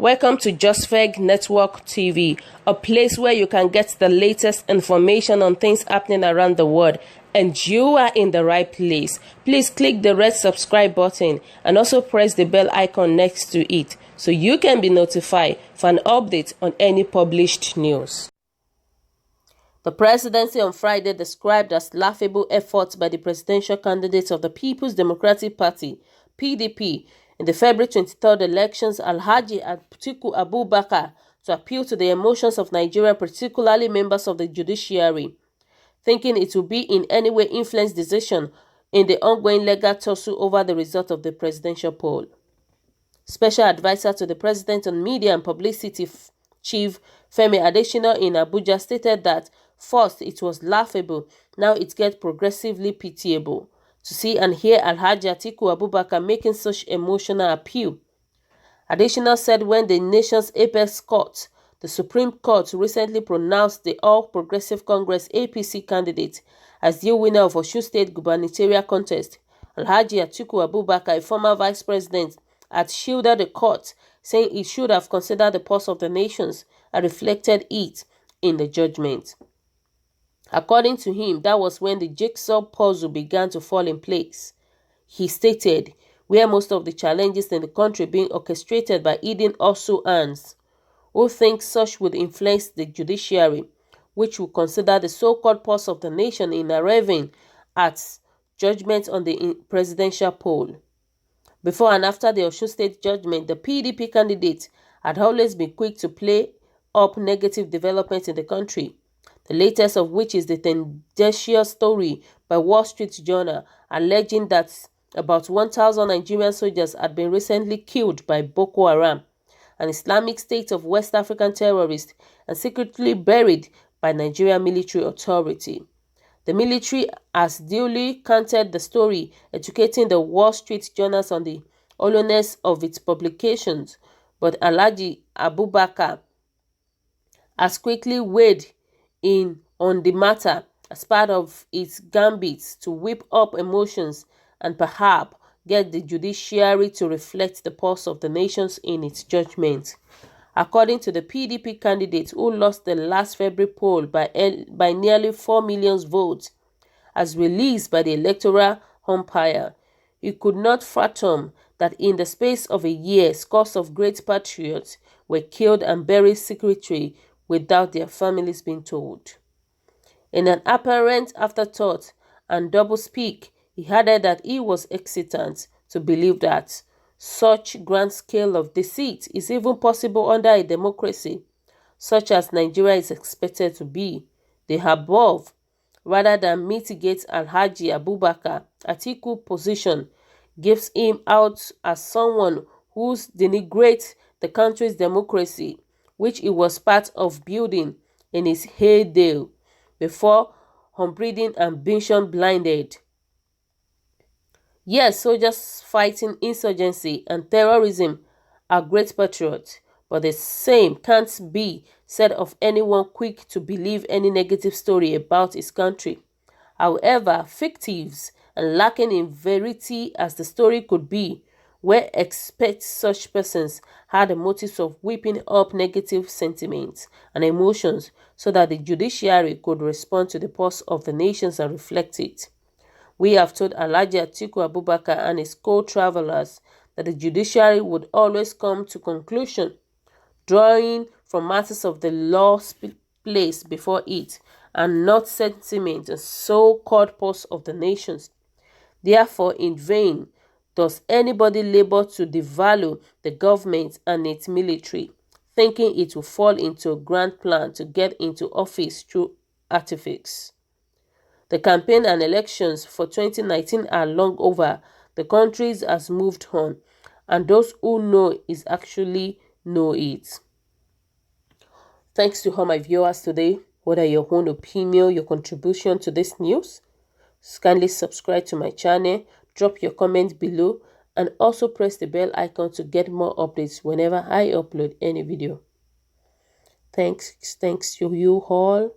Welcome to JustFeg Network TV, a place where you can get the latest information on things happening around the world. And you are in the right place. Please click the red subscribe button and also press the bell icon next to it so you can be notified for an update on any published news. The presidency on Friday described as laughable efforts by the presidential candidate of the People's Democratic Party, PDP, in the February 23rd elections, Alhaji Atiku Abubakar, to appeal to the emotions of Nigeria, particularly members of the judiciary, thinking it will be in any way influence decision in the ongoing legal tussle over the result of the presidential poll. Special advisor to the president on media and publicity, Chief Femi Adesina in Abuja, stated that first it was laughable, now it gets progressively pitiable to see and hear Alhaji Atiku Abubakar making such emotional appeal. Adesina said when the nation's apex court, the Supreme Court, recently pronounced the All Progressive Congress APC candidate as the winner of Osun State gubernatorial contest, Alhaji Atiku Abubakar, a former vice president, had shielded the court, saying it should have considered the pulse of the nations and reflected it in the judgment. According to him, that was when the jigsaw puzzle began to fall in place. He stated, where most of the challenges in the country being orchestrated by hidden also hands, who think such would influence the judiciary, which will consider the so-called pulse of the nation in arriving at judgment on the presidential poll. Before and after the Osun State judgment, the PDP candidate had always been quick to play up negative developments in the country, the latest of which is the tendentious story by Wall Street Journal alleging that about 1,000 Nigerian soldiers had been recently killed by Boko Haram, an Islamic State of West African terrorists, and secretly buried by Nigerian military authority. The military has duly countered the story, educating the Wall Street Journal on the hollowness of its publications, but Alhaji Abubakar has quickly weighed in on the matter as part of its gambit to whip up emotions and perhaps get the judiciary to reflect the pulse of the nations in its judgment. According to the PDP candidate who lost the last February poll by nearly 4 million votes, as released by the electoral umpire, he could not fathom that in the space of a year, scores of great patriots were killed and buried secretly without their families being told. In an apparent afterthought and doublespeak, he added that he was hesitant to believe that such grand scale of deceit is even possible under a democracy, such as Nigeria is expected to be. The above, rather than mitigate Alhaji Abubakar Atiku's position, gives him out as someone who denigrates the country's democracy, which he was part of building in his heyday before unbreeding ambition blinded. Yes, soldiers fighting insurgency and terrorism are great patriots, but the same can't be said of anyone quick to believe any negative story about his country. However fictive and lacking in verity as the story could be, where expect such persons had the motives of whipping up negative sentiments and emotions so that the judiciary could respond to the pulse of the nations and reflect it. We have told Alhaji Atiku Abubakar and his co-travelers that the judiciary would always come to conclusion, drawing from matters of the law placed before it, and not sentiment and so-called pulse of the nations. Therefore, in vain does anybody labor to devalue the government and its military, thinking it will fall into a grand plan to get into office through artifice. The campaign and elections for 2019 are long over. The country has moved on, and those who know it actually know it. Thanks to all my viewers today. What are your own opinion, your contribution to this news? Kindly subscribe to my channel, drop your comment below, and also press the bell icon to get more updates whenever I upload any video. Thanks to you all.